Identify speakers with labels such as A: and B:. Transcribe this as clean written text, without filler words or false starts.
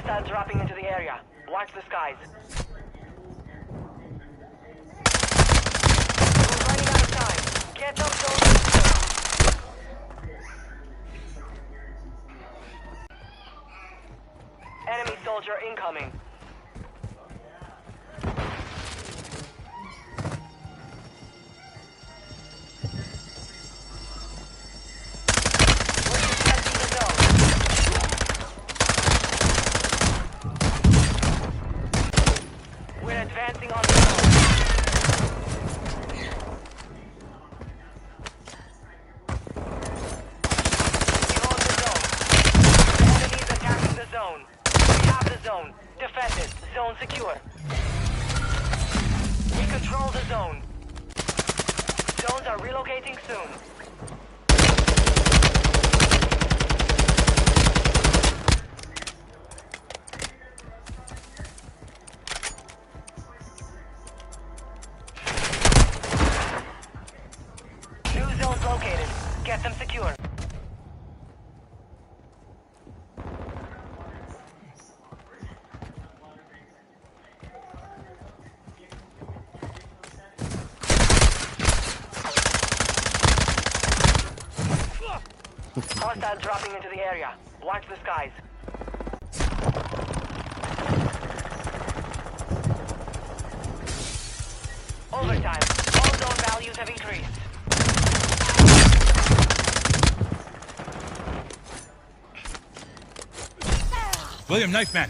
A: Hostiles dropping into the area. Watch the skies. We're running out of time. Get those soldiers. Enemy soldier incoming. Advancing on the zone. We hold the zone. Enemies attacking the zone. We have the zone. Defend it. Zone secure. We control the zone. Zones are relocating soon. Zones located. Get them secure. Hostiles dropping into the area. Watch the skies. Overtime. All zone values have increased.
B: William, knife man.